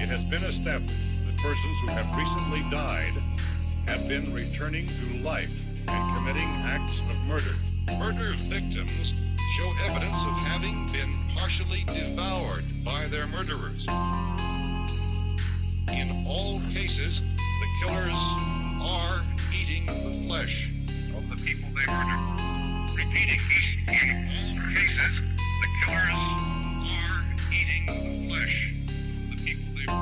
It has been established that persons who have recently died have been returning to life and committing acts of murder. Murder victims show evidence of having been partially devoured by their murderers. In all cases, the killers are eating the flesh of the people they murdered. Repeating, in all cases, the killers are eating the flesh of the people they murdered.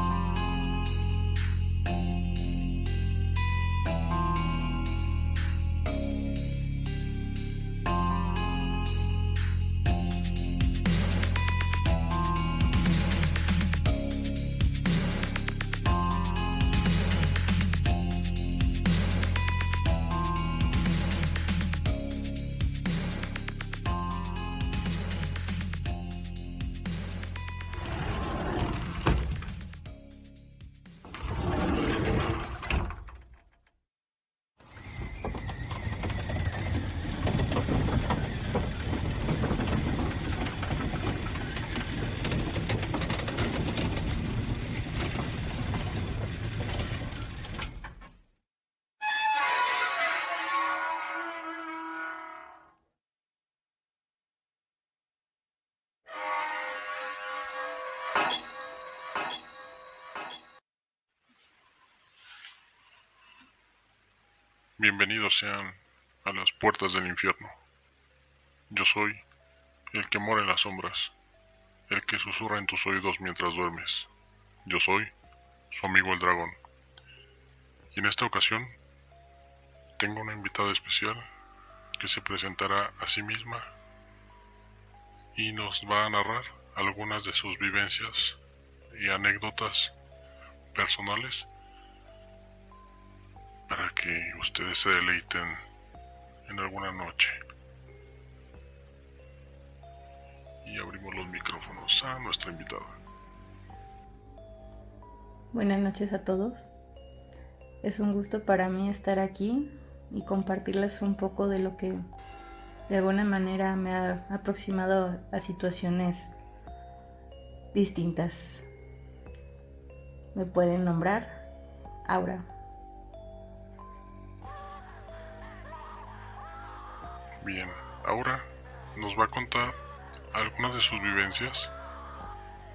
Bienvenidos sean a las puertas del infierno. Yo soy el que mora en las sombras, el que susurra en tus oídos mientras duermes. Yo soy su amigo el dragón. Y en esta ocasión tengo una invitada especial que se presentará a sí misma y nos va a narrar algunas de sus vivencias y anécdotas personales para que ustedes se deleiten en alguna noche. Y abrimos los micrófonos a nuestra invitada. Buenas noches a todos. Es un gusto para mí estar aquí y compartirles un poco de lo que de alguna manera me ha aproximado a situaciones distintas. Me pueden nombrar Aura. Bien, Aura nos va a contar algunas de sus vivencias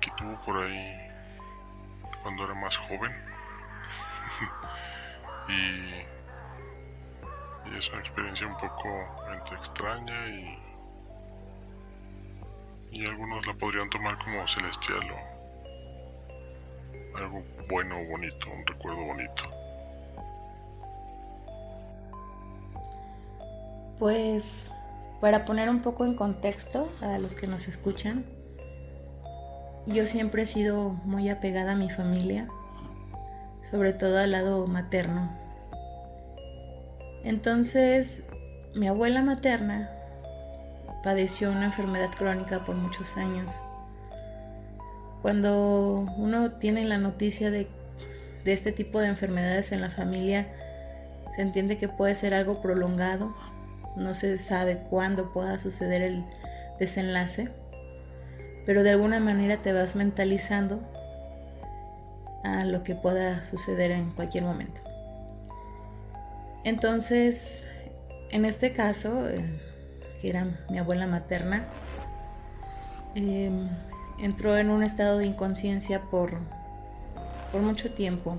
que tuvo por ahí cuando era más joven. y es una experiencia un poco entre extraña y algunos la podrían tomar como celestial o algo bueno o bonito, un recuerdo bonito. Pues para poner un poco en contexto a los que nos escuchan, yo siempre he sido muy apegada a mi familia, sobre todo al lado materno. Entonces, mi abuela materna padeció una enfermedad crónica por muchos años. Cuando uno tiene la noticia de este tipo de enfermedades en la familia, se entiende que puede ser algo prolongado. No se sabe cuándo pueda suceder el desenlace, pero de alguna manera te vas mentalizando a lo que pueda suceder en cualquier momento. Entonces, en este caso, que era mi abuela materna, entró en un estado de inconsciencia por mucho tiempo,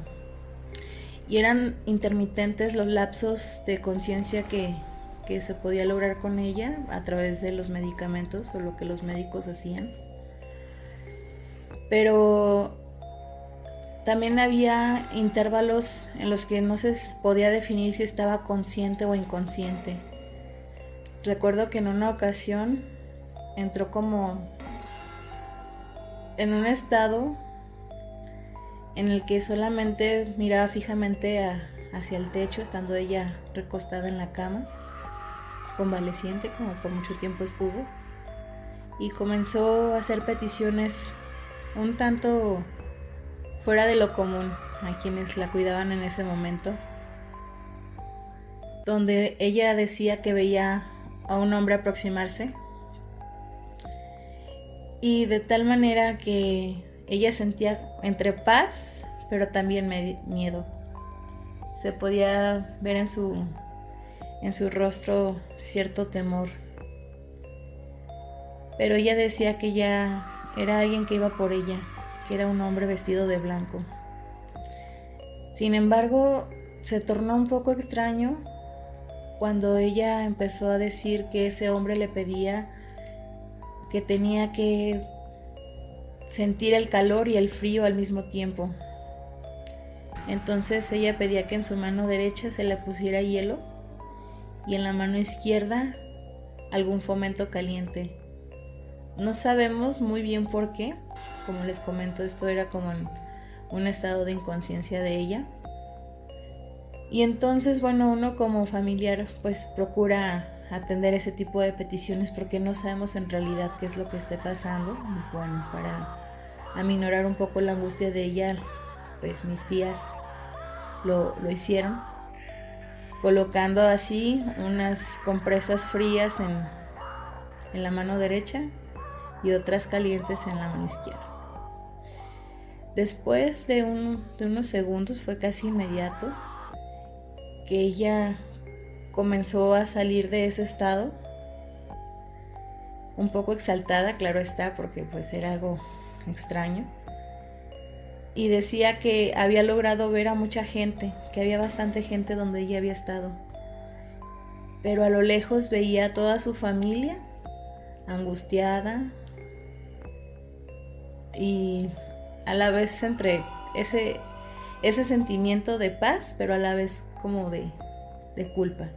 y eran intermitentes los lapsos de conciencia que se podía lograr con ella a través de los medicamentos o lo que los médicos hacían. Pero también había intervalos en los que no se podía definir si estaba consciente o inconsciente. Recuerdo que en una ocasión entró como en un estado en el que solamente miraba fijamente hacia el techo, estando ella recostada en la cama, convaleciente, como por mucho tiempo estuvo, y comenzó a hacer peticiones un tanto fuera de lo común a quienes la cuidaban en ese momento, donde ella decía que veía a un hombre aproximarse, y de tal manera que ella sentía entre paz, pero también miedo. Se podía ver en su rostro cierto temor. Pero ella decía que ya era alguien que iba por ella, que era un hombre vestido de blanco. Sin embargo, se tornó un poco extraño cuando ella empezó a decir que ese hombre le pedía que tenía que sentir el calor y el frío al mismo tiempo. Entonces ella pedía que en su mano derecha se le pusiera hielo y en la mano izquierda algún fomento caliente. No sabemos muy bien por qué. Como les comento, esto era como en un estado de inconsciencia de ella. Y entonces, bueno, uno como familiar pues procura atender ese tipo de peticiones porque no sabemos en realidad qué es lo que esté pasando. Y bueno, para aminorar un poco la angustia de ella, pues mis tías lo hicieron, colocando así unas compresas frías en la mano derecha y otras calientes en la mano izquierda. Después de unos segundos, fue casi inmediato, que ella comenzó a salir de ese estado, un poco exaltada, claro está, porque pues era algo extraño, y decía que había logrado ver a mucha gente, que había bastante gente donde ella había estado, pero a lo lejos veía a toda su familia angustiada y a la vez entre ese sentimiento de paz, pero a la vez como de culpa,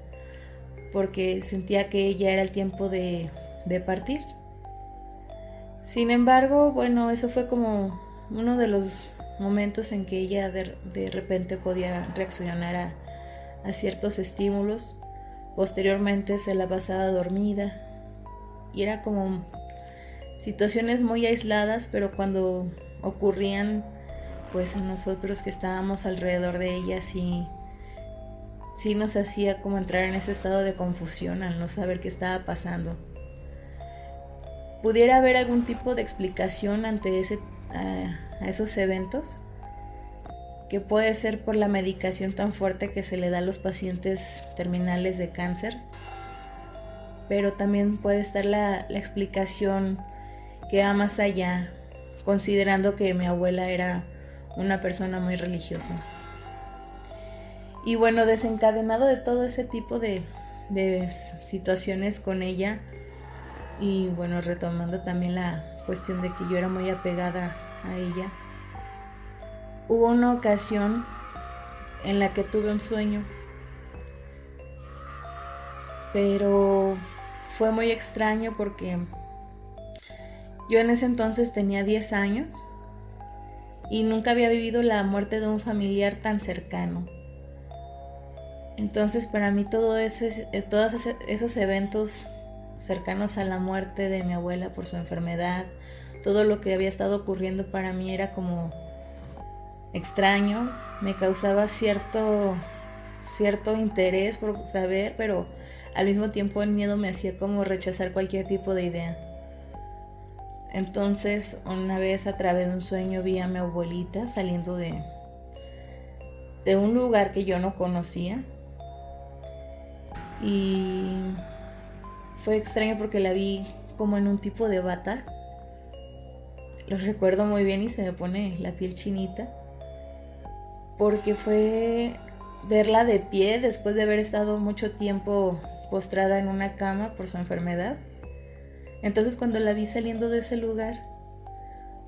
porque sentía que ya era el tiempo de partir. Sin embargo, bueno, eso fue como uno de los momentos en que ella de repente podía reaccionar a ciertos estímulos. Posteriormente se la pasaba dormida y era como situaciones muy aisladas, pero cuando ocurrían, pues a nosotros que estábamos alrededor de ella sí nos hacía como entrar en ese estado de confusión al no saber qué estaba pasando. ¿Pudiera haber algún tipo de explicación ante a esos eventos? Que puede ser por la medicación tan fuerte que se le da a los pacientes terminales de cáncer, pero también puede estar la explicación que va más allá, considerando que mi abuela era una persona muy religiosa. Y bueno, desencadenado de todo ese tipo de situaciones con ella, y bueno, retomando también la cuestión de que yo era muy apegada a ella, hubo una ocasión en la que tuve un sueño, pero fue muy extraño porque yo en ese entonces tenía 10 años y nunca había vivido la muerte de un familiar tan cercano. Entonces para mí todos esos eventos cercanos a la muerte de mi abuela por su enfermedad, todo lo que había estado ocurriendo para mí era como extraño, me causaba cierto interés por saber, pero al mismo tiempo el miedo me hacía como rechazar cualquier tipo de idea. Entonces una vez a través de un sueño vi a mi abuelita saliendo de un lugar que yo no conocía, y fue extraño porque la vi como en un tipo de bata. Lo recuerdo muy bien y se me pone la piel chinita, porque fue verla de pie después de haber estado mucho tiempo postrada en una cama por su enfermedad. Entonces cuando la vi saliendo de ese lugar,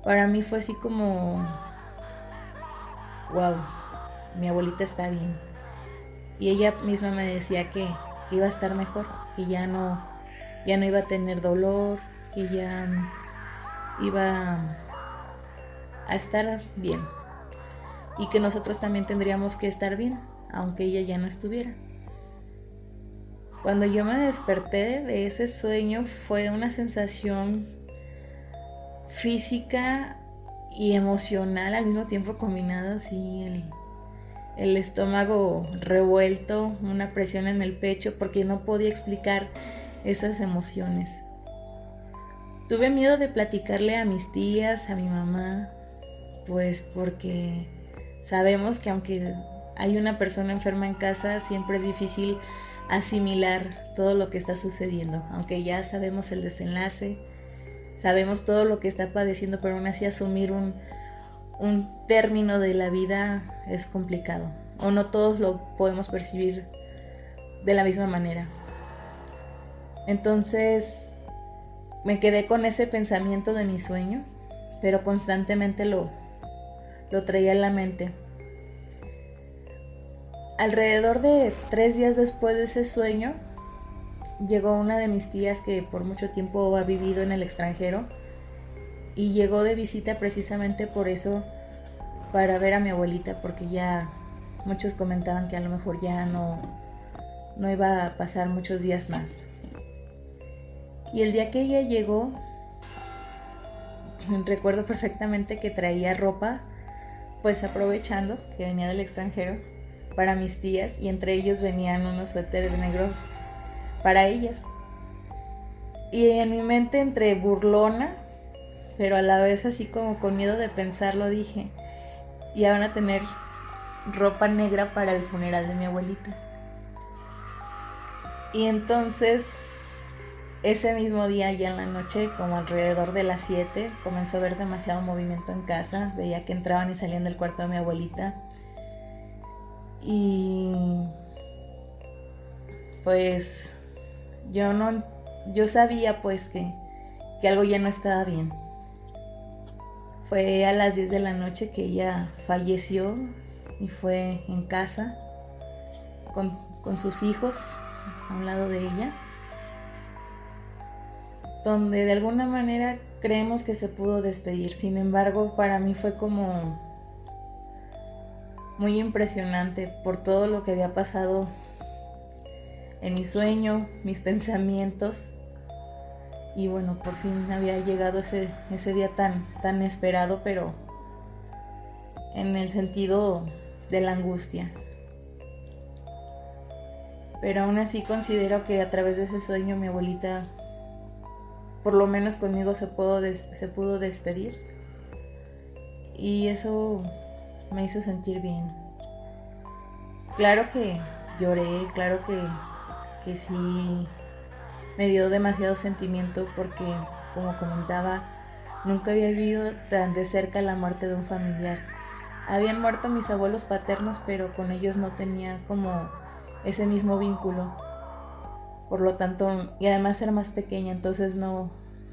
para mí fue así como wow, mi abuelita está bien. Y ella misma me decía que iba a estar mejor, que ya no iba a tener dolor, que ya iba a estar bien, y que nosotros también tendríamos que estar bien, aunque ella ya no estuviera. Cuando yo me desperté de ese sueño fue una sensación física y emocional al mismo tiempo combinada, así el estómago revuelto, una presión en el pecho porque no podía explicar esas emociones. Tuve miedo de platicarle a mis tías, a mi mamá, Pues porque sabemos que aunque hay una persona enferma en casa, siempre es difícil asimilar todo lo que está sucediendo, aunque ya sabemos el desenlace, sabemos todo lo que está padeciendo, pero aún así asumir un término de la vida es complicado, o no todos lo podemos percibir de la misma manera. Entonces me quedé con ese pensamiento de mi sueño, pero constantemente lo traía en la mente. Alrededor de 3 días después de ese sueño, llegó una de mis tías que por mucho tiempo ha vivido en el extranjero y llegó de visita precisamente por eso, para ver a mi abuelita, porque ya muchos comentaban que a lo mejor ya no iba a pasar muchos días más. Y el día que ella llegó, recuerdo perfectamente que traía ropa, pues aprovechando que venía del extranjero, para mis tías, y entre ellos venían unos suéteres negros para ellas. Y en mi mente, entre burlona, pero a la vez así como con miedo de pensarlo, dije, ya van a tener ropa negra para el funeral de mi abuelita. Y entonces, ese mismo día, ya en la noche, como alrededor de las 7, comenzó a haber demasiado movimiento en casa. Veía que entraban y salían del cuarto de mi abuelita. Y pues yo sabía pues que algo ya no estaba bien. Fue a las 10 de la noche que ella falleció y fue en casa con sus hijos a un lado de ella, donde de alguna manera creemos que se pudo despedir. Sin embargo, para mí fue como muy impresionante por todo lo que había pasado en mi sueño, mis pensamientos, y bueno, por fin había llegado ese día tan esperado, pero en el sentido de la angustia. Pero aún así considero que a través de ese sueño mi abuelita, por lo menos conmigo, se pudo despedir, y eso me hizo sentir bien. Claro que lloré, claro que sí me dio demasiado sentimiento, porque, como comentaba, nunca había vivido tan de cerca la muerte de un familiar. Habían muerto mis abuelos paternos, pero con ellos no tenía como ese mismo vínculo. Por lo tanto, y además era más pequeña, entonces no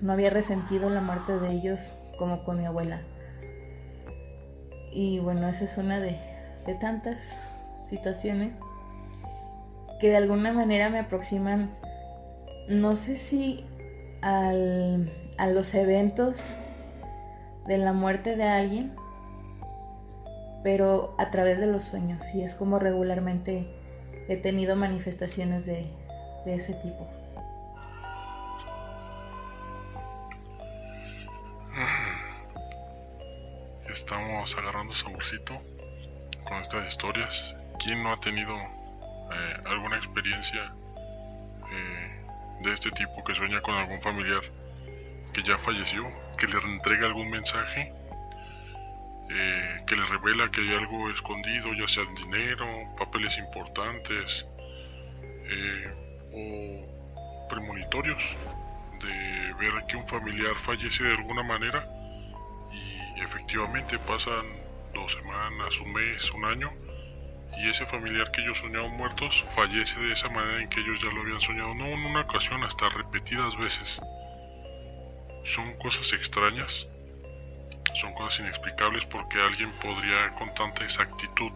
había resentido la muerte de ellos como con mi abuela. Y bueno, esa es una de tantas situaciones que de alguna manera me aproximan, no sé si a los eventos de la muerte de alguien, pero a través de los sueños. Y es como regularmente he tenido manifestaciones de ese tipo. Estamos agarrando saborcito con estas historias. ¿Quién no ha tenido alguna experiencia de este tipo, que sueña con algún familiar que ya falleció, que le entrega algún mensaje, que le revela que hay algo escondido, ya sea dinero, papeles importantes, o premonitorios de ver que un familiar fallece de alguna manera y efectivamente pasan 2 semanas, un mes, un año, y ese familiar que ellos soñaban muertos fallece de esa manera en que ellos ya lo habían soñado, no en una ocasión, hasta repetidas veces. Son cosas extrañas, son cosas inexplicables, porque alguien podría con tanta exactitud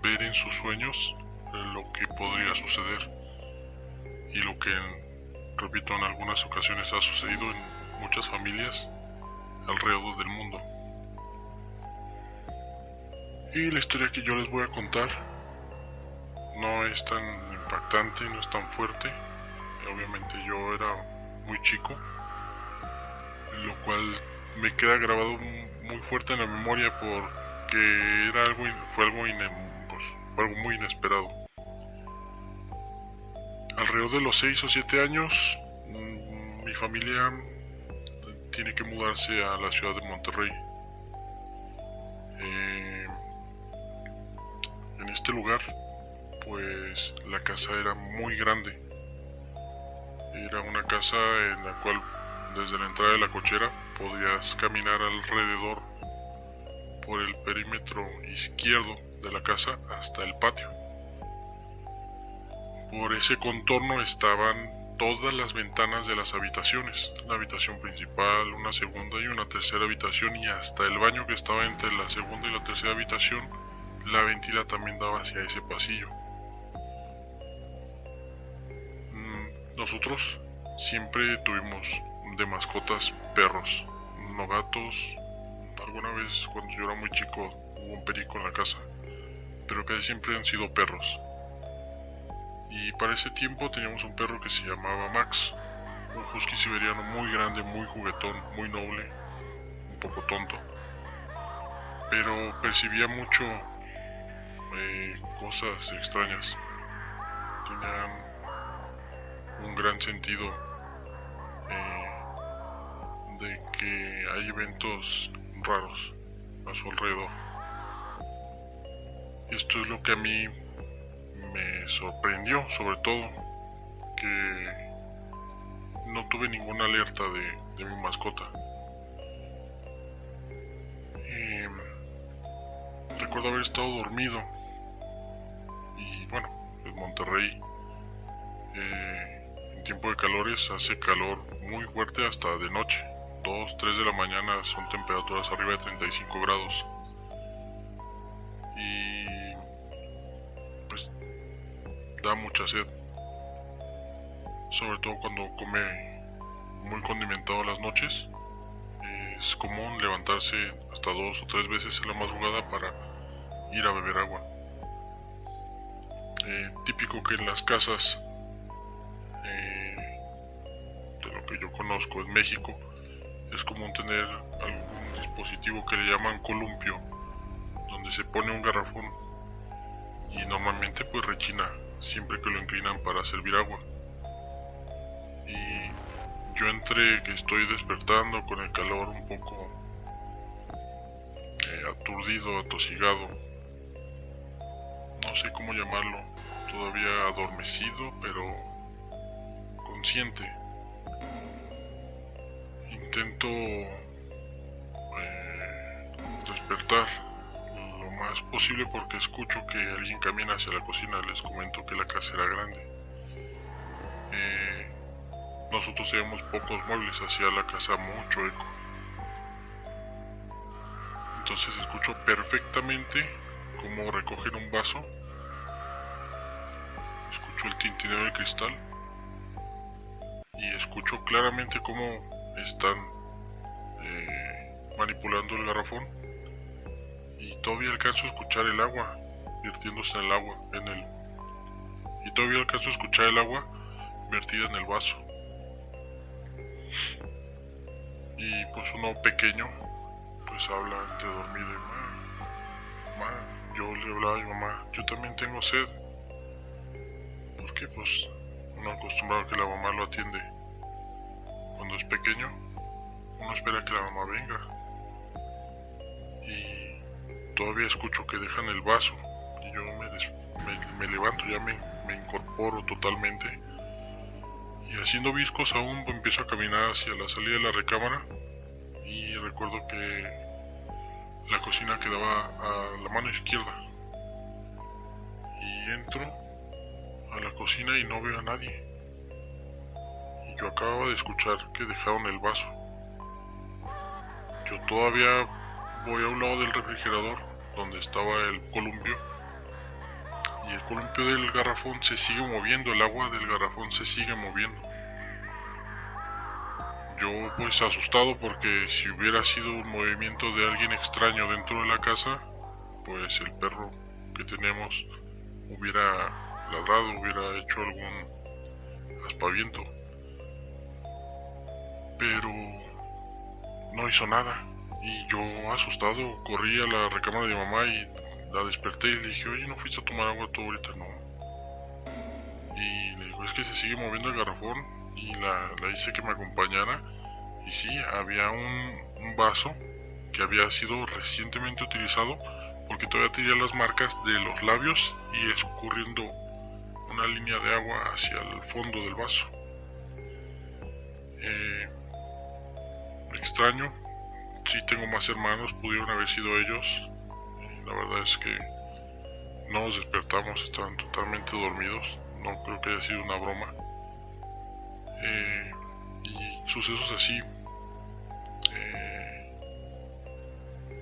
ver en sus sueños lo que podría suceder, y lo que, repito, en algunas ocasiones ha sucedido en muchas familias alrededor del mundo. Y la historia que yo les voy a contar no es tan impactante, no es tan fuerte. Obviamente yo era muy chico, lo cual me queda grabado muy fuerte en la memoria, porque fue algo muy inesperado. Alrededor de los 6 o 7 años, mi familia tiene que mudarse a la ciudad de Monterrey. En este lugar, pues la casa era muy grande. Era una casa en la cual desde la entrada de la cochera podías caminar alrededor por el perímetro izquierdo de la casa hasta el patio. Por ese contorno estaban todas las ventanas de las habitaciones, la habitación principal, una segunda y una tercera habitación, y hasta el baño que estaba entre la segunda y la tercera habitación, la ventila también daba hacia ese pasillo. Nosotros siempre tuvimos de mascotas perros, no gatos. Alguna vez cuando yo era muy chico hubo un perico en la casa, pero casi siempre han sido perros. Y para ese tiempo teníamos un perro que se llamaba Max, un husky siberiano muy grande, muy juguetón, muy noble, un poco tonto, pero percibía mucho cosas extrañas. Tenían un gran sentido de que hay eventos raros a su alrededor. Esto es lo que a mí me sorprendió, sobre todo, que no tuve ninguna alerta de mi mascota. Recuerdo haber estado dormido y bueno, en Monterrey en tiempo de calores hace calor muy fuerte hasta de noche. 2, 3 de la mañana son temperaturas arriba de 35 grados. Y pues da mucha sed, sobre todo cuando come muy condimentado las noches. Es común levantarse hasta 2 o 3 veces en la madrugada para ir a beber agua. Típico que en las casas de lo que yo conozco en México es común tener algún dispositivo que le llaman columpio, donde se pone un garrafón y normalmente pues rechina siempre que lo inclinan para servir agua. Y yo entre que estoy despertando con el calor un poco aturdido, atosigado, no sé cómo llamarlo, todavía adormecido pero consciente, intento despertar lo más posible porque escucho que alguien camina hacia la cocina. Les comento que la casa era grande. Nosotros teníamos pocos muebles, hacía la casa mucho eco. Entonces escucho perfectamente cómo recogen un vaso, escucho el tintineo del cristal y escucho claramente cómo están manipulando el garrafón, y todavía alcanzo a escuchar el agua vertiéndose en el agua, y todavía alcanzo a escuchar el agua vertida en el vaso. Y pues uno pequeño pues habla entre dormido y mamá, yo le hablaba a mi mamá, yo también tengo sed, porque pues uno acostumbrado a que la mamá lo atiende. Cuando es pequeño uno espera que la mamá venga, y todavía escucho que dejan el vaso y yo me levanto, ya me incorporo totalmente, y haciendo viscos aún empiezo a caminar hacia la salida de la recámara. Y recuerdo que la cocina quedaba a la mano izquierda, y entro a la cocina y no veo a nadie, y yo acababa de escuchar que dejaron el vaso. Yo todavía voy a un lado del refrigerador donde estaba el columpio, y el columpio del garrafón se sigue moviendo, el agua del garrafón se sigue moviendo. Yo pues asustado, porque si hubiera sido un movimiento de alguien extraño dentro de la casa, pues el perro que tenemos hubiera ladrado, hubiera hecho algún aspaviento. Pero no hizo nada, y yo asustado corrí a la recámara de mi mamá y la desperté y le dije, oye, ¿no fuiste a tomar agua tú ahorita? No. Y le digo, es que se sigue moviendo el garrafón, y la hice que me acompañara, y sí, había un vaso que había sido recientemente utilizado, porque todavía tenía las marcas de los labios y escurriendo una línea de agua hacia el fondo del vaso. Extraño, sí tengo más hermanos, pudieron haber sido ellos. La verdad es que no nos despertamos, estaban totalmente dormidos, no creo que haya sido una broma. Y sucesos así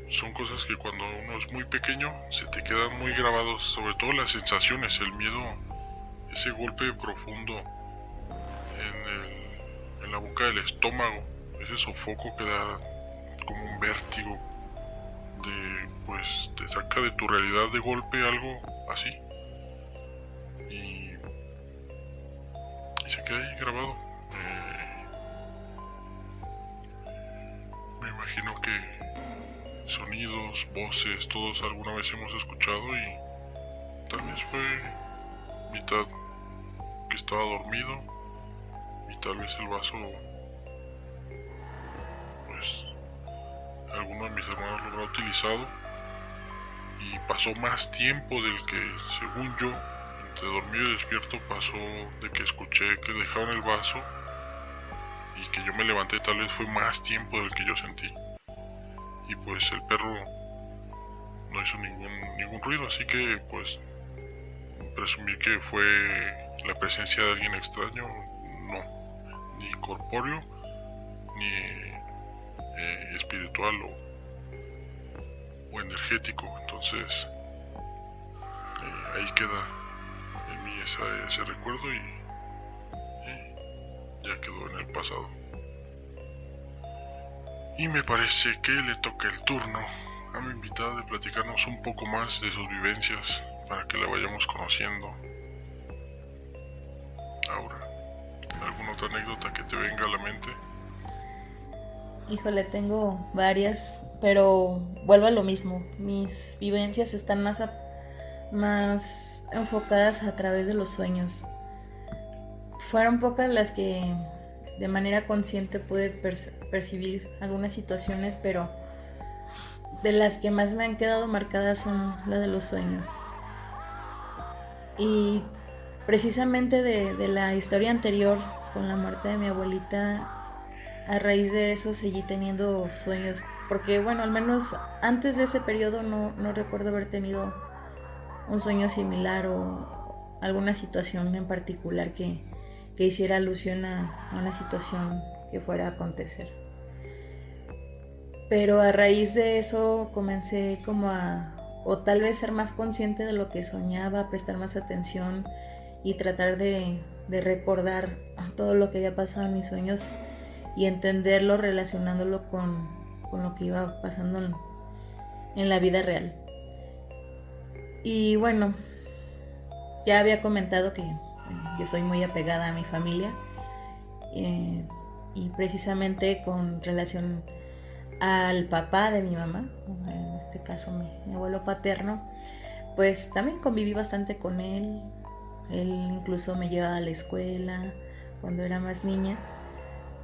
son cosas que cuando uno es muy pequeño se te quedan muy grabados, sobre todo las sensaciones, el miedo, ese golpe profundo en la boca del estómago, ese sofoco que da como un vértigo, pues te saca de tu realidad de golpe, algo así, y se queda ahí grabado. Me imagino que sonidos, voces, todos alguna vez hemos escuchado, y tal vez fue mitad que estaba dormido y tal vez el vaso, pues alguno de mis hermanos lo habrá utilizado y pasó más tiempo del que, según yo, entre dormido y despierto, pasó de que escuché que dejaron el vaso y que yo me levanté. Tal vez fue más tiempo del que yo sentí. Y pues el perro no hizo ningún ruido, así que pues presumí que fue la presencia de alguien extraño. No, ni corpóreo ni espiritual o energético. Entonces ahí queda en mí ese recuerdo y ya quedó en el pasado. Y me parece que le toca el turno a mi invitada de platicarnos un poco más de sus vivencias para que la vayamos conociendo. Aura, ¿alguna otra anécdota que te venga a la mente? Híjole, tengo varias, pero vuelvo a lo mismo. Mis vivencias están más enfocadas a través de los sueños. Fueron pocas las que de manera consciente pude percibir algunas situaciones, pero de las que más me han quedado marcadas son las de los sueños. Y precisamente de la historia anterior, con la muerte de mi abuelita, a raíz de eso seguí teniendo sueños, porque bueno, al menos antes de ese periodo no recuerdo haber tenido un sueño similar o alguna situación en particular que hiciera alusión a una situación que fuera a acontecer. Pero a raíz de eso comencé como o tal vez ser más consciente de lo que soñaba, prestar más atención y tratar de recordar todo lo que había pasado en mis sueños y entenderlo relacionándolo con lo que iba pasando en la vida real. Y bueno, ya había comentado que yo soy muy apegada a mi familia, y precisamente con relación al papá de mi mamá, en este caso mi abuelo paterno, pues también conviví bastante con él. Él incluso me llevaba a la escuela cuando era más niña,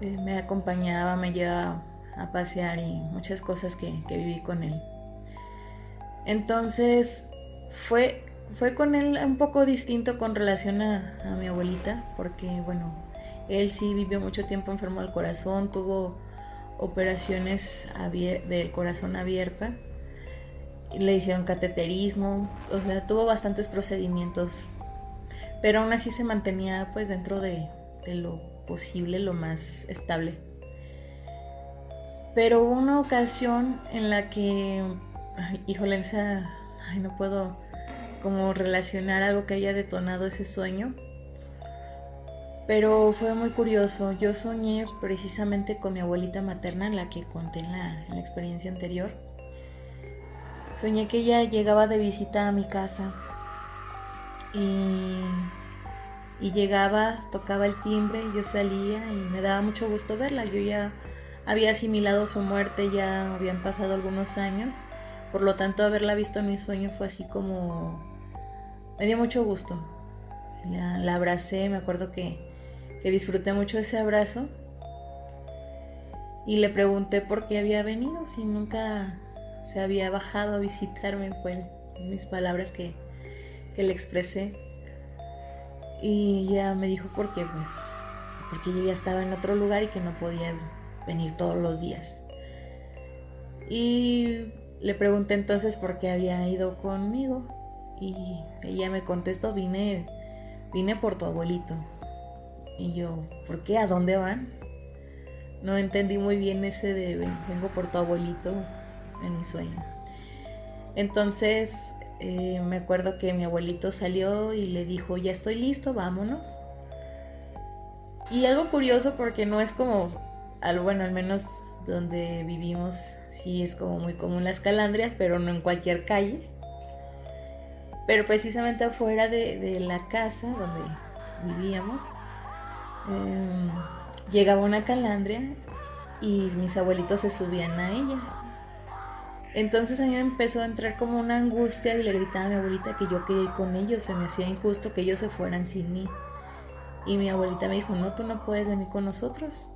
me acompañaba, me llevaba a pasear y muchas cosas que viví con él. Entonces fue con él un poco distinto con relación a mi abuelita, porque bueno, él sí vivió mucho tiempo enfermo del corazón, tuvo operaciones del corazón abierta, le hicieron cateterismo, o sea, tuvo bastantes procedimientos, pero aún así se mantenía pues dentro de lo posible, lo más estable. Pero hubo una ocasión en la que, híjole, no puedo como relacionar algo que haya detonado ese sueño, pero fue muy curioso. Yo soñé precisamente con mi abuelita materna, en la que conté en la experiencia anterior. Soñé que ella llegaba de visita a mi casa y llegaba, tocaba el timbre, yo salía y me daba mucho gusto verla. Yo ya había asimilado su muerte, ya habían pasado algunos años, por lo tanto haberla visto en mi sueño fue así como... me dio mucho gusto. La abracé, me acuerdo que disfruté mucho ese abrazo. y le pregunté por qué había venido, si nunca se había bajado a visitarme, fue mis palabras que le expresé. Y ella me dijo porque ella ya estaba en otro lugar y que no podía venir todos los días. Y le pregunté entonces por qué había ido conmigo y ella me contestó, vine por tu abuelito. Y yo, ¿por qué? ¿A dónde van? No entendí muy bien ese de vengo por tu abuelito en mi sueño. Entonces me acuerdo que mi abuelito salió y le dijo, ya estoy listo, vámonos. Y algo curioso porque no es como, bueno, al menos donde vivimos sí es como muy común las calandrias, pero no en cualquier calle. Pero precisamente afuera de la casa donde vivíamos, llegaba una calandria y mis abuelitos se subían a ella. Entonces a mí me empezó a entrar como una angustia y le gritaba a mi abuelita que yo quería ir con ellos, se me hacía injusto que ellos se fueran sin mí. Y mi abuelita me dijo, no, tú no puedes venir con nosotros,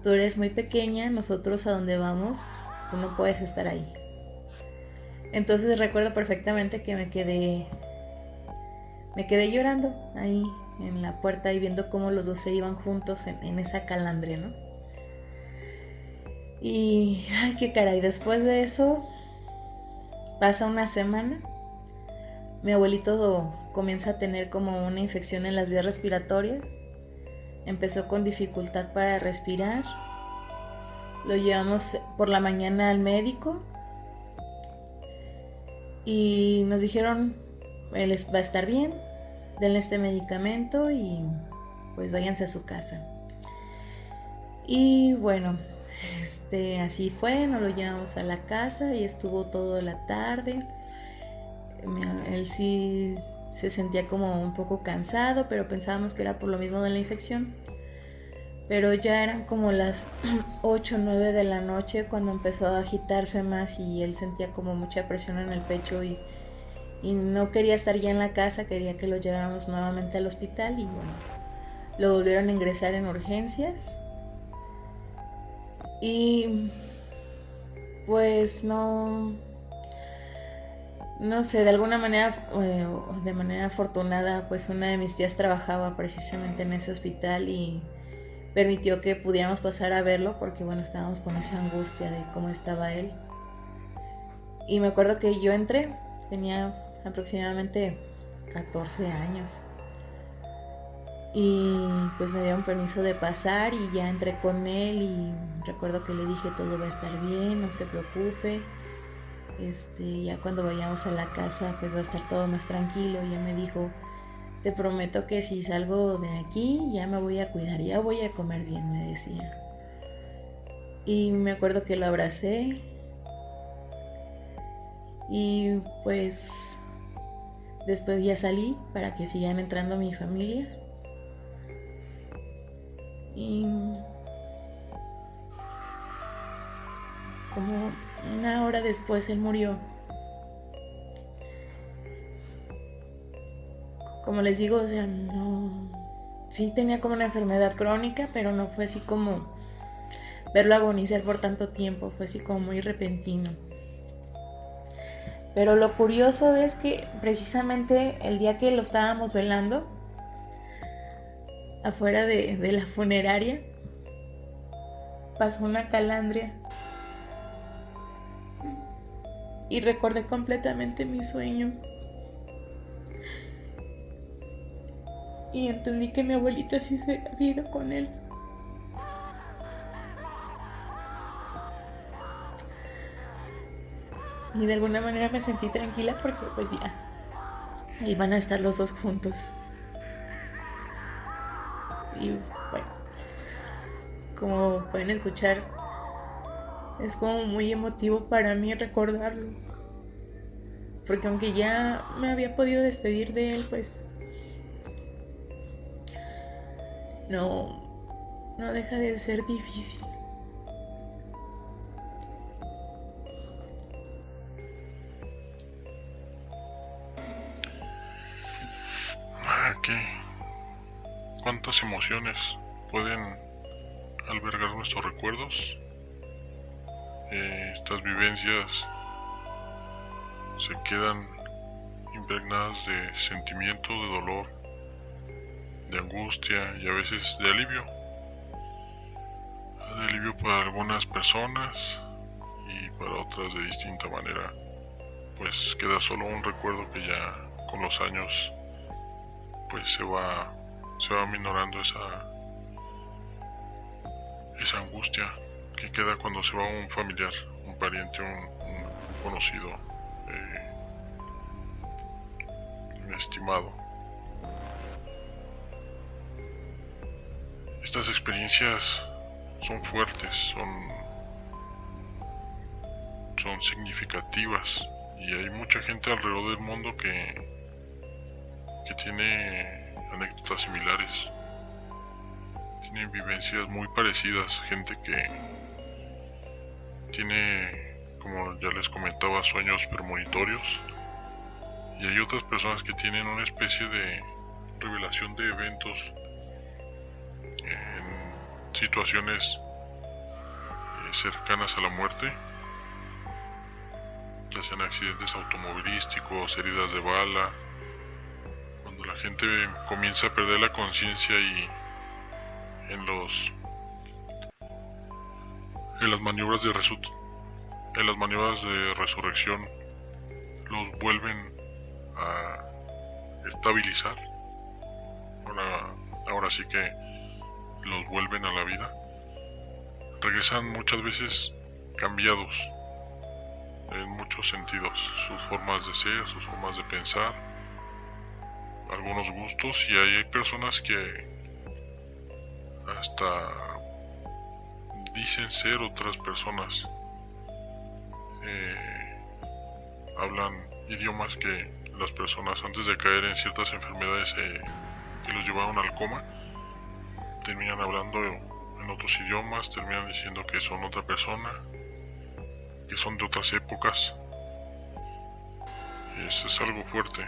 tú eres muy pequeña, nosotros a donde vamos, tú no puedes estar ahí. Entonces recuerdo perfectamente que me quedé llorando ahí en la puerta y viendo cómo los dos se iban juntos en esa calandria, ¿no? Y, ay, qué caray, después de eso pasa una semana, mi abuelito comienza a tener como una infección en las vías respiratorias, empezó con dificultad para respirar, lo llevamos por la mañana al médico y nos dijeron, él va a estar bien, denle este medicamento y pues váyanse a su casa. Y bueno, así fue, nos lo llevamos a la casa y estuvo toda la tarde. Él sí se sentía como un poco cansado, pero pensábamos que era por lo mismo de la infección. Pero ya eran como las 8 o 9 de la noche cuando empezó a agitarse más y él sentía como mucha presión en el pecho y no quería estar ya en la casa, quería que lo lleváramos nuevamente al hospital y bueno, lo volvieron a ingresar en urgencias. Y pues no sé, de alguna manera, de manera afortunada, pues una de mis tías trabajaba precisamente en ese hospital y permitió que pudiéramos pasar a verlo porque bueno, estábamos con esa angustia de cómo estaba él. Y me acuerdo que yo entré, tenía aproximadamente 14 años. Y pues me dieron permiso de pasar y ya entré con él y recuerdo que le dije todo va a estar bien, no se preocupe. Ya cuando vayamos a la casa pues va a estar todo más tranquilo. Y ella me dijo, te prometo que si salgo de aquí ya me voy a cuidar, ya voy a comer bien, me decía. Y me acuerdo que lo abracé y pues después ya salí para que sigan entrando mi familia. Y como una hora después él murió. Como les digo, o sea, no... Sí tenía como una enfermedad crónica, pero no fue así como verlo agonizar por tanto tiempo, fue así como muy repentino. Pero lo curioso es que precisamente el día que lo estábamos velando, afuera de la funeraria, pasó una calandria y recordé completamente mi sueño y entendí que mi abuelita sí se había ido con él. Y de alguna manera me sentí tranquila porque pues ya ahí van a estar los dos juntos. Y bueno, como pueden escuchar, es como muy emotivo para mí recordarlo. Porque aunque ya me había podido despedir de él, pues no deja de ser difícil. ¿Cuántas emociones pueden albergar nuestros recuerdos? Estas vivencias se quedan impregnadas de sentimiento, de dolor, de angustia y a veces de alivio. De alivio para algunas personas y para otras de distinta manera. Pues queda solo un recuerdo que ya con los años pues se va minorando esa angustia que queda cuando se va un familiar, un pariente, un conocido, un estimado. Estas experiencias son fuertes, son significativas, y hay mucha gente alrededor del mundo que tiene anécdotas similares, tiene vivencias muy parecidas, gente que tiene, como ya les comentaba, sueños premonitorios, y hay otras personas que tienen una especie de revelación de eventos en situaciones cercanas a la muerte, ya sean accidentes automovilísticos, heridas de bala, cuando la gente comienza a perder la conciencia y en las maniobras de resurrección los vuelven a estabilizar. Ahora sí que los vuelven a la vida. Regresan muchas veces cambiados en muchos sentidos, sus formas de ser, sus formas de pensar, algunos gustos, y hay personas que hasta dicen ser otras personas, hablan idiomas que las personas antes de caer en ciertas enfermedades que los llevaron al coma terminan hablando en otros idiomas, terminan diciendo que son otra persona, que son de otras épocas. Eso es algo fuerte.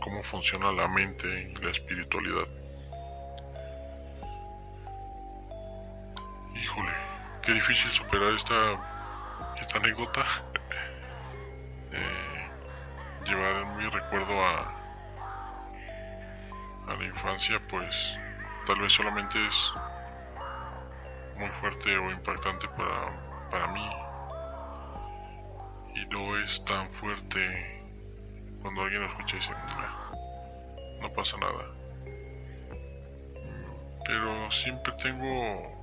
Cómo funciona la mente y la espiritualidad. Híjole, qué difícil superar esta anécdota. Llevar en mi recuerdo a la infancia, pues tal vez solamente es muy fuerte o impactante para mí, y no es tan fuerte cuando alguien lo escucha y dice no pasa nada. Pero siempre tengo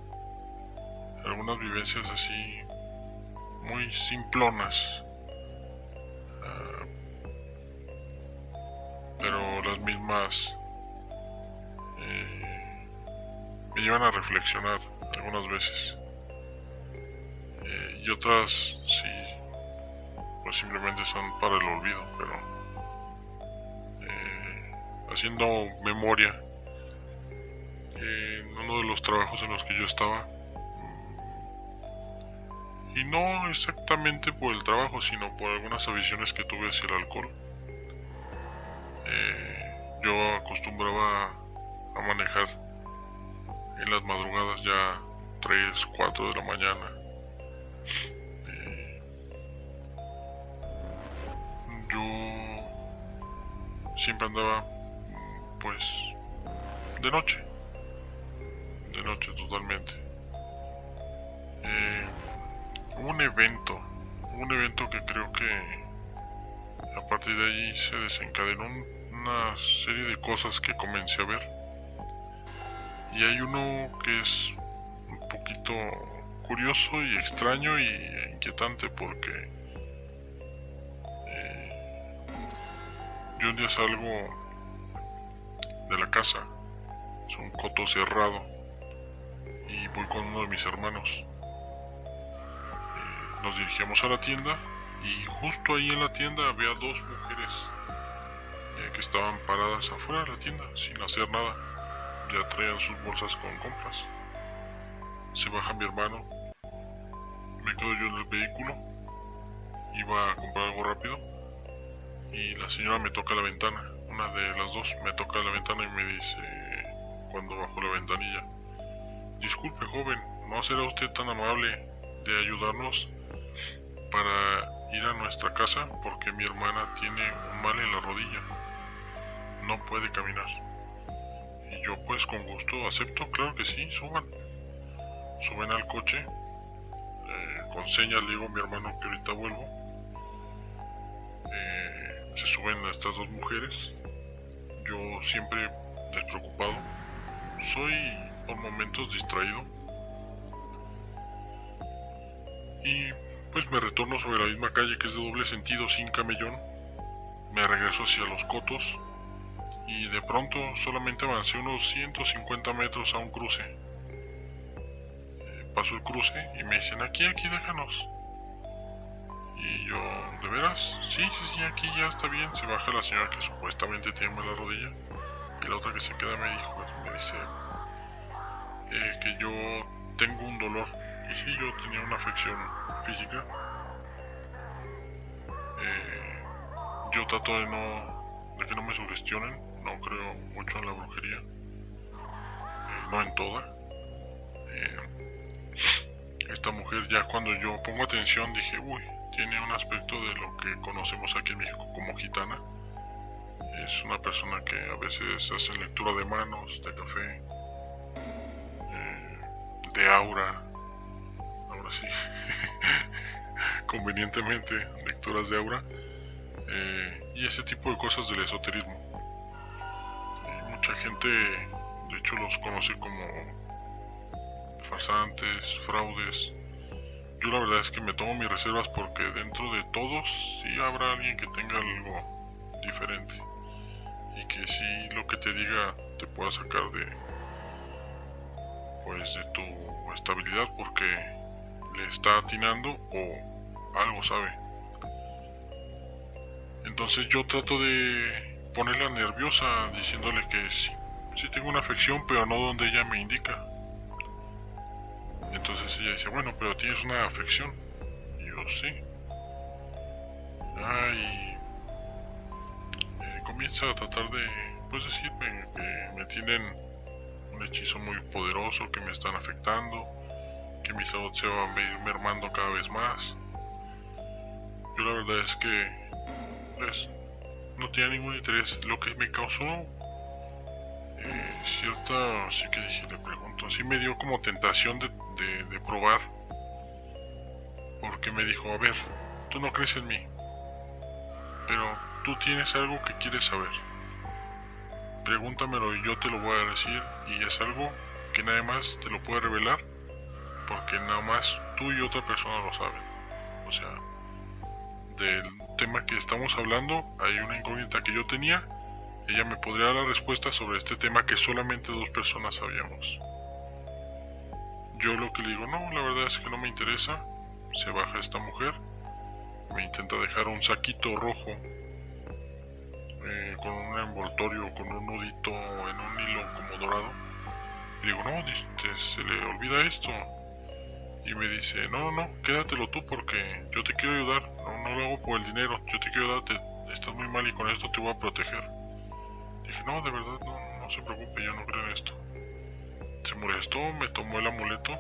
algunas vivencias así muy simplonas, pero las mismas me llevan a reflexionar algunas veces, y otras sí, pues simplemente son para el olvido. Pero haciendo memoria, en uno de los trabajos en los que yo estaba, y no exactamente por el trabajo, sino por algunas aficiones que tuve hacia el alcohol, yo acostumbraba a manejar en las madrugadas, ya 3, 4 de la mañana. Yo siempre andaba pues de noche totalmente. Hubo un evento que creo que a partir de allí se desencadenó una serie de cosas que comencé a ver, y hay uno que es un poquito curioso y extraño y inquietante, porque yo un día salgo de la casa, es un coto cerrado, y voy con uno de mis hermanos. Nos dirigíamos a la tienda, y justo ahí en la tienda había 2 mujeres que estaban paradas afuera de la tienda sin hacer nada. Ya traían sus bolsas con compras. Se baja mi hermano, me quedo yo en el vehículo, iba a comprar algo rápido, y la señora me toca la ventana. Una de las dos me toca la ventana y me dice, cuando bajo la ventanilla, disculpe joven, ¿no será usted tan amable de ayudarnos para ir a nuestra casa? Porque mi hermana tiene un mal en la rodilla, no puede caminar. Y yo pues con gusto acepto, claro que sí, suben al coche. Con señas le digo a mi hermano que ahorita vuelvo. Se suben estas dos mujeres. Yo siempre despreocupado, soy por momentos distraído, y pues me retorno sobre la misma calle que es de doble sentido sin camellón. Me regreso hacia Los Cotos y de pronto solamente avancé unos 150 metros a un cruce. Paso el cruce y me dicen aquí déjanos. Y yo, ¿de veras? Sí, aquí ya está bien. Se baja la señora que supuestamente tiene mala rodilla, y la otra que se queda me dice que yo tengo un dolor. Y sí, yo tenía una afección física. Yo trato de que no me sugestionen. No creo mucho en la brujería, no en toda. Esta mujer, ya cuando yo pongo atención, dije, uy, tiene un aspecto de lo que conocemos aquí en México como gitana. Es una persona que a veces hace lectura de manos, de café, de aura. Ahora sí, convenientemente, lecturas de aura, y ese tipo de cosas del esoterismo. Mucha gente, de hecho, los conoce como farsantes, fraudes. Yo la verdad es que me tomo mis reservas porque dentro de todos sí habrá alguien que tenga algo diferente y que sí lo que te diga te pueda sacar de tu estabilidad, porque le está atinando o algo sabe. Entonces yo trato de ponerla nerviosa diciéndole que sí tengo una afección, pero no donde ella me indica. Entonces ella dice, bueno, pero tienes una afección. Y yo, sí. Comienza a tratar de, pues, decirme que me tienen un hechizo muy poderoso, que me están afectando, que mi salud se va a ir mermando cada vez más. Yo la verdad es que, pues, no tenía ningún interés. Lo que me causó cierta, sí que dije, le pregunto, sí me dio como tentación de probar, porque me dijo, a ver, tú no crees en mí, pero tú tienes algo que quieres saber, pregúntamelo y yo te lo voy a decir, y es algo que nadie más te lo puede revelar, porque nada más tú y otra persona lo saben. O sea, del tema que estamos hablando hay una incógnita que yo tenía. Ella me podría dar la respuesta sobre este tema que solamente dos personas sabíamos. Yo lo que le digo, no, la verdad es que no me interesa. Se baja esta mujer, me intenta dejar un saquito rojo con un envoltorio, con un nudito en un hilo como dorado. Le digo, no, se le olvida esto. Y me dice, no, quédatelo tú porque yo te quiero ayudar. No lo hago por el dinero, yo te quiero ayudar, estás muy mal y con esto te voy a proteger. Dije, no, de verdad, no se preocupe, yo no creo en esto. Se molestó, me tomó el amuleto,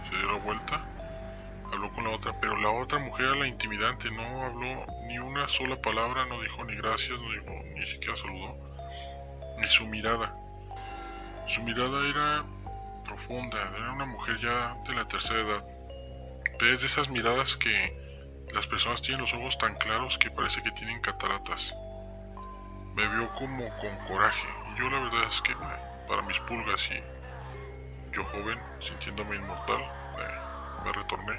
se dio la vuelta, habló con la otra, pero la otra mujer era la intimidante, no habló ni una sola palabra, no dijo ni gracias, no dijo, ni siquiera saludó. Ni su mirada era profunda, era una mujer ya de la tercera edad. Pero es de esas miradas que las personas tienen los ojos tan claros que parece que tienen cataratas. Me vio como con coraje, y yo la verdad es que para mis pulgas y yo joven, sintiéndome inmortal, me retorné,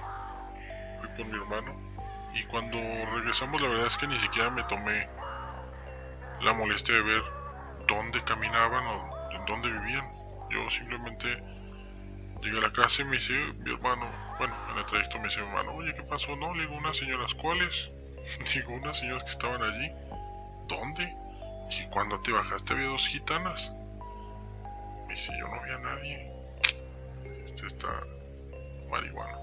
fui por mi hermano, y cuando regresamos la verdad es que ni siquiera me tomé la molestia de ver dónde caminaban o en dónde vivían. Yo simplemente llegué a la casa y me dice mi hermano, bueno, en el trayecto me dice mi hermano, oye, ¿qué pasó? No, le digo, unas señoras, ¿cuáles? Digo, unas señoras que estaban allí. ¿Dónde? Y cuando te bajaste había dos gitanas. Me dice, yo no vi a nadie. Este está marihuana.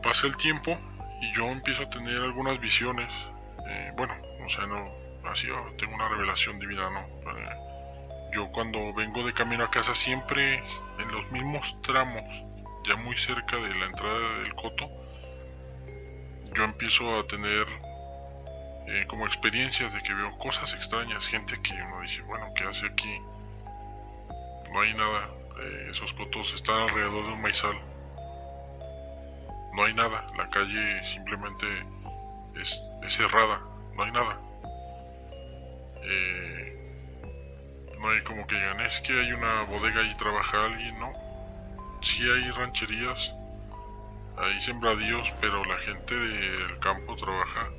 Pasa el tiempo y yo empiezo a tener algunas visiones. Bueno, o sea, no, así tengo una revelación divina, no. Yo cuando vengo de camino a casa siempre en los mismos tramos, ya muy cerca de la entrada del coto, yo empiezo a tener como experiencias de que veo cosas extrañas, gente que uno dice, bueno, ¿qué hace aquí? No hay nada, esos cotos están alrededor de un maizal, no hay nada, la calle simplemente es cerrada, no hay nada. No hay como que digan, es que hay una bodega y trabaja alguien, no. Sí hay rancherías, hay sembradíos, pero la gente del campo trabaja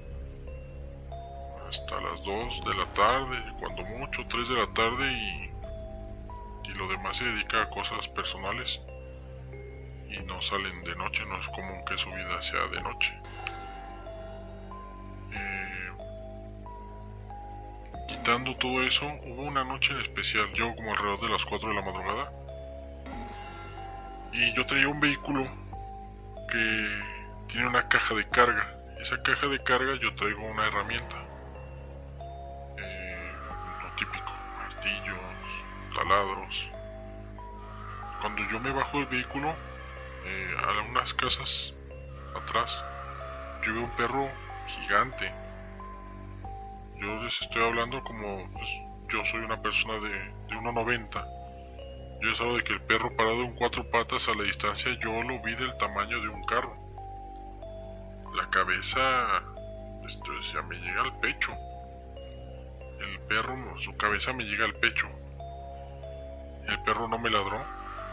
hasta las 2 de la tarde, cuando mucho, 3 de la tarde y lo demás se dedica a cosas personales y no salen de noche, no es común que su vida sea de noche. Quitando todo eso, hubo una noche en especial, yo como alrededor de las 4 de la madrugada, y yo traía un vehículo que tiene una caja de carga. Esa caja de carga yo traigo una herramienta, lo típico, martillos, taladros. Cuando yo me bajo del vehículo, a unas casas atrás, yo veo un perro gigante. Yo les estoy hablando como, pues, yo soy una persona de 1,90. Yo sabía de que el perro parado en 4 patas a la distancia yo lo vi del tamaño de un carro. La cabeza, ya me llega al pecho. El perro, su cabeza me llega al pecho. El perro no me ladró.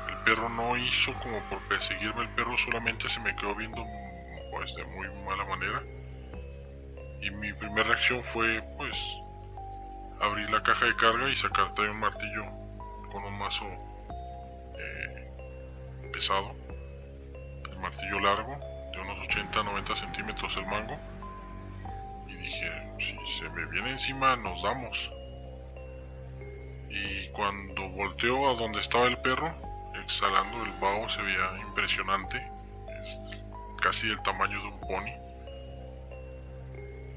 El perro no hizo como por perseguirme. El perro solamente se me quedó viendo pues de muy mala manera. Y mi primera reacción fue pues abrir la caja de carga y sacar un martillo con un mazo pesado, el martillo largo de unos 80-90 centímetros el mango, y dije, si se me viene encima nos damos. Y cuando volteo a donde estaba el perro exhalando, el vaho se veía impresionante, casi del tamaño de un pony.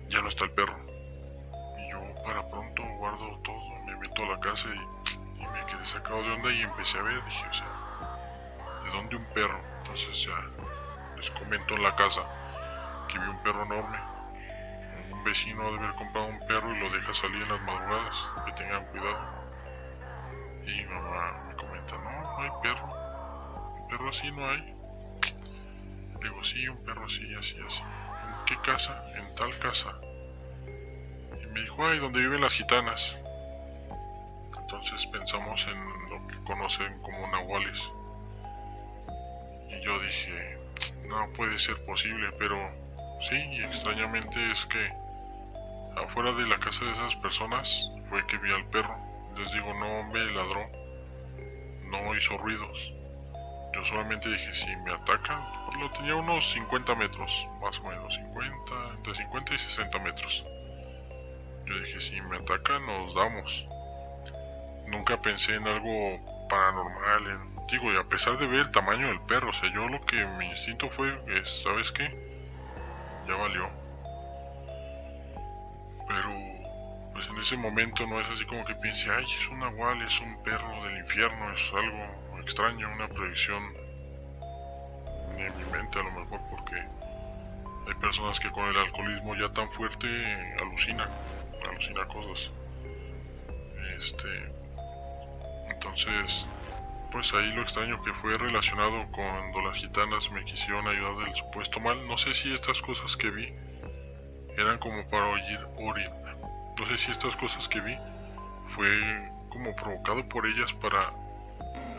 Ya no está el perro. Y yo para pronto guardo todo, me meto a la casa y me quedé sacado de onda y empecé a ver, dije, o sea, ¿de dónde un perro? Entonces ya les comento en la casa que vi un perro enorme. Un vecino ha de haber comprado un perro y lo deja salir en las madrugadas, que tengan cuidado. Y mi mamá me comenta, no hay perro. Un perro así no hay. Le digo, sí, un perro así, así. ¿En qué casa? En tal casa. Y me dijo, ay, donde viven las gitanas. Entonces pensamos en lo que conocen como nahuales. Y yo dije, no puede ser posible, pero sí, y extrañamente es que afuera de la casa de esas personas fue que vi al perro. Les digo, no me ladró, no hizo ruidos. Yo solamente dije, si me atacan, pues lo tenía unos 50 metros, más o menos, entre 50 y 60 metros. Yo dije, si me atacan, nos damos. Nunca pensé en algo paranormal, digo, y a pesar de ver el tamaño del perro, o sea, yo lo que mi instinto fue, ¿sabes qué? Ya valió. Pero, pues en ese momento no es así como que piense, ay, es un nahual, es un perro del infierno, es algo extraño, una proyección en mi mente a lo mejor, porque hay personas que con el alcoholismo ya tan fuerte alucina cosas. Entonces, pues ahí lo extraño que fue relacionado cuando las gitanas me quisieron ayudar del supuesto mal. No sé si estas cosas que vi eran como para no sé si estas cosas que vi fue como provocado por ellas para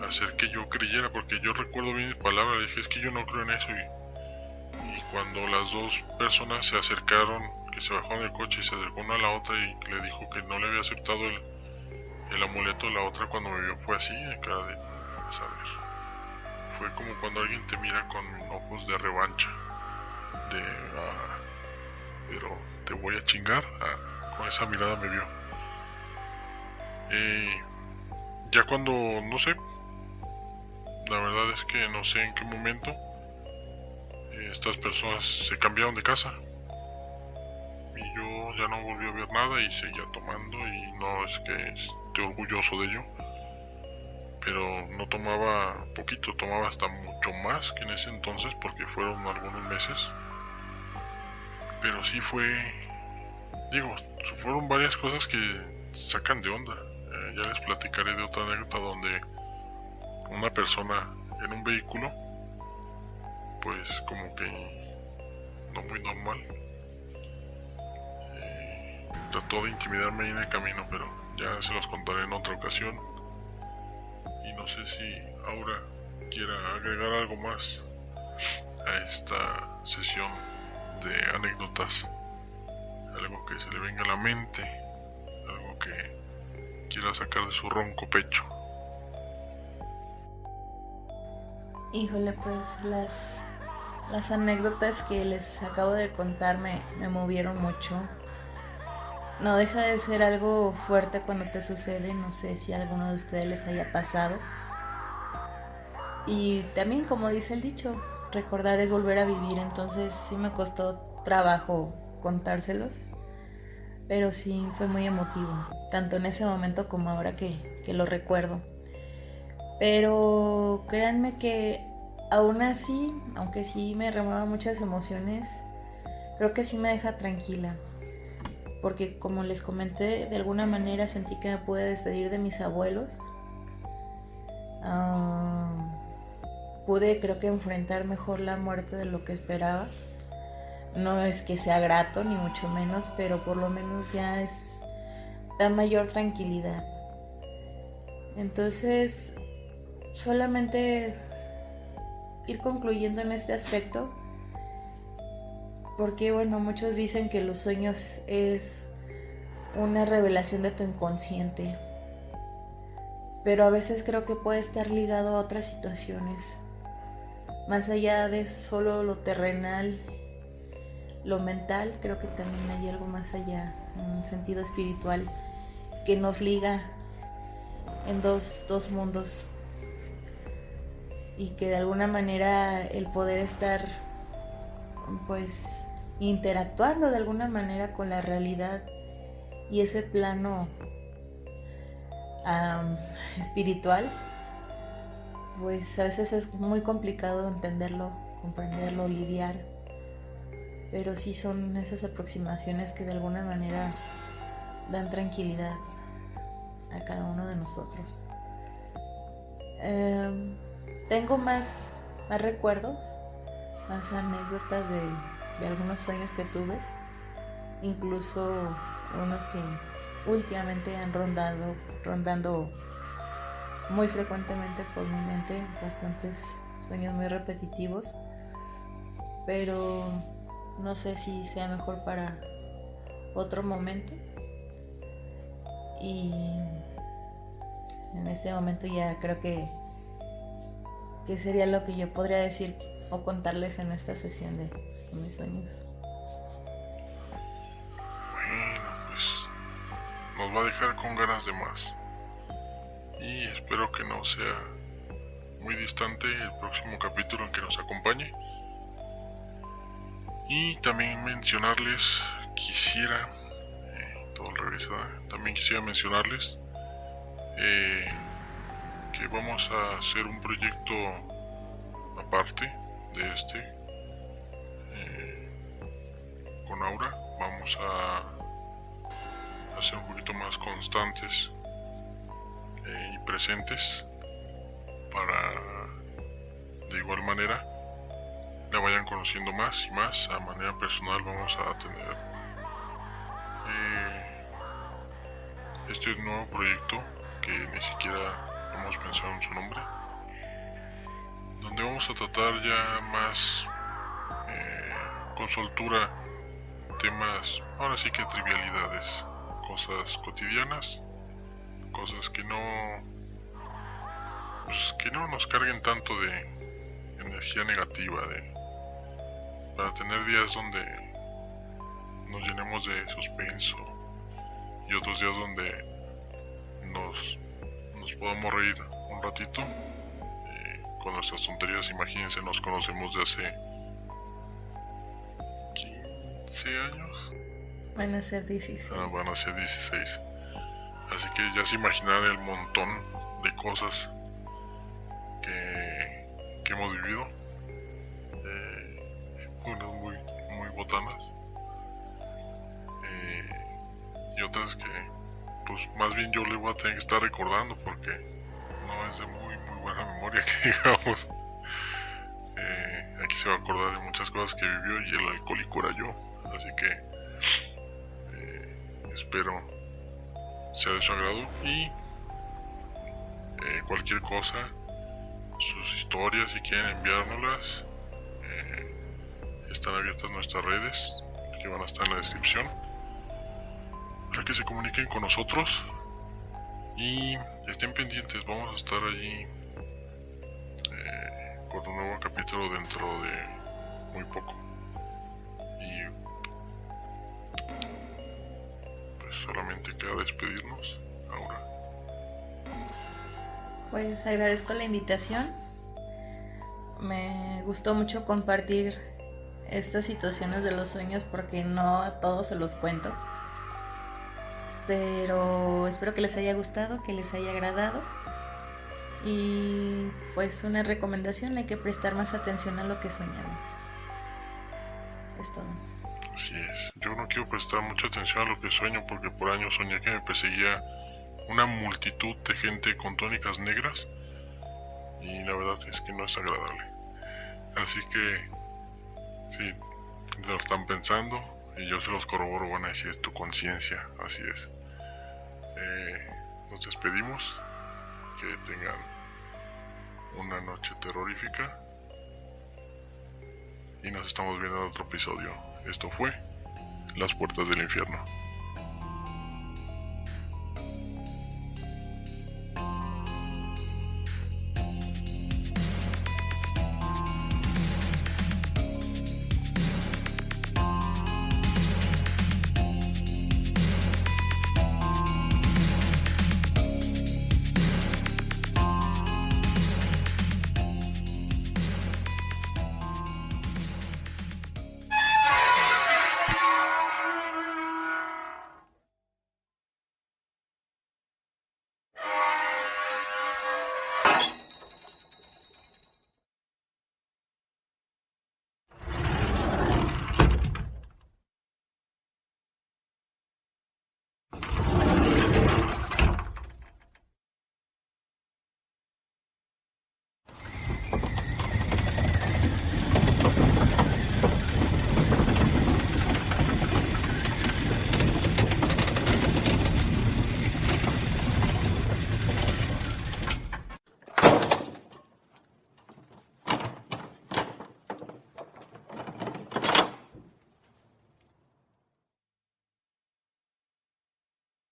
hacer que yo creyera, porque yo recuerdo bien mis palabras, dije, es que yo no creo en eso. Y cuando las dos personas se acercaron, que se bajaron del coche y se acercó una a la otra y le dijo que no le había aceptado el amuleto, la otra cuando me vio fue así, de cara de saber. Fue como cuando alguien te mira con ojos de revancha, pero te voy a chingar, con esa mirada me vio. Ya cuando, no sé, la verdad es que no sé en qué momento estas personas se cambiaron de casa y yo ya no volví a ver nada y seguía tomando, y no es que esté bastante orgulloso de ello, pero no tomaba poquito, tomaba hasta mucho más que en ese entonces, porque fueron algunos meses. Pero sí fueron varias cosas que sacan de onda. Ya les platicaré de otra anécdota donde una persona en un vehículo, pues como que no muy normal, trató de intimidarme ahí en el camino, pero ya se los contaré en otra ocasión. Y no sé si Aura quiera agregar algo más a esta sesión de anécdotas, algo que se le venga a la mente, algo que quiera sacar de su ronco pecho. Híjole, pues las anécdotas que les acabo de contar me movieron mucho. No deja de ser algo fuerte cuando te sucede, no sé si a alguno de ustedes les haya pasado. Y también, como dice el dicho, recordar es volver a vivir, entonces sí me costó trabajo contárselos, pero sí fue muy emotivo, tanto en ese momento como ahora que lo recuerdo. Pero créanme que aún así, aunque sí me remueva muchas emociones, creo que sí me deja tranquila, porque como les comenté, de alguna manera sentí que me pude despedir de mis abuelos. Pude, creo que, enfrentar mejor la muerte de lo que esperaba. No es que sea grato, ni mucho menos, pero por lo menos ya da mayor tranquilidad. Entonces, solamente ir concluyendo en este aspecto, porque bueno, muchos dicen que los sueños es una revelación de tu inconsciente, pero a veces creo que puede estar ligado a otras situaciones, más allá de solo lo terrenal, lo mental. Creo que también hay algo más allá, un sentido espiritual que nos liga en dos mundos, y que de alguna manera el poder estar pues interactuando de alguna manera con la realidad y ese plano espiritual, pues a veces es muy complicado entenderlo, comprenderlo, lidiar, pero sí son esas aproximaciones que de alguna manera dan tranquilidad a cada uno de nosotros. Tengo más recuerdos, más anécdotas de algunos sueños que tuve, incluso unos que últimamente han rondando muy frecuentemente por mi mente, bastantes sueños muy repetitivos, pero no sé si sea mejor para otro momento. Y en este momento ya creo que sería lo que yo podría decir o contarles en esta sesión de mis sueños. Bueno, pues nos va a dejar con ganas de más, y espero que no sea muy distante el próximo capítulo en que nos acompañe. Y también mencionarles, todo al revés, también quisiera mencionarles que vamos a hacer un proyecto aparte de este, con Aura. Vamos a ser un poquito más constantes y presentes, para de igual manera la vayan conociendo más y más. A manera personal vamos a tener este nuevo proyecto que ni siquiera hemos pensado en su nombre, donde vamos a tratar ya más con soltura temas, ahora sí que trivialidades, cosas cotidianas, cosas que no nos carguen tanto de energía negativa, para tener días donde nos llenemos de suspenso, y otros días donde nos podamos reír un ratito con nuestras tonterías. Imagínense, nos conocemos de hace 15 años. Van a ser 16. Van a ser 16. Así que ya se imaginarán el montón de cosas que hemos vivido. Unas muy botanas. Y otras que pues más bien yo le voy a tener que estar recordando porque no es de muy buena memoria que digamos. Aquí se va a acordar de muchas cosas que vivió y el alcohólico era yo. Así que espero sea de su agrado y cualquier cosa, sus historias si quieren enviárnoslas, están abiertas nuestras redes que van a estar en la descripción para que se comuniquen con nosotros y estén pendientes. Vamos a estar allí con un nuevo capítulo dentro de muy poco y pues solamente queda despedirnos ahora. Pues agradezco la invitación. Me gustó mucho compartir estas situaciones de los sueños porque no a todos se los cuento. Pero espero que les haya gustado, que les haya agradado. Y pues una recomendación, hay que prestar más atención a lo que soñamos. Es todo. Así es, yo no quiero prestar mucha atención a lo que sueño porque por años soñé que me perseguía una multitud de gente con túnicas negras y la verdad es que no es agradable. Así que sí, lo están pensando y yo se los corroboro, van a decir es tu conciencia, así es. Nos despedimos, que tengan una noche terrorífica y nos estamos viendo en otro episodio. Esto fue Las Puertas del Infierno.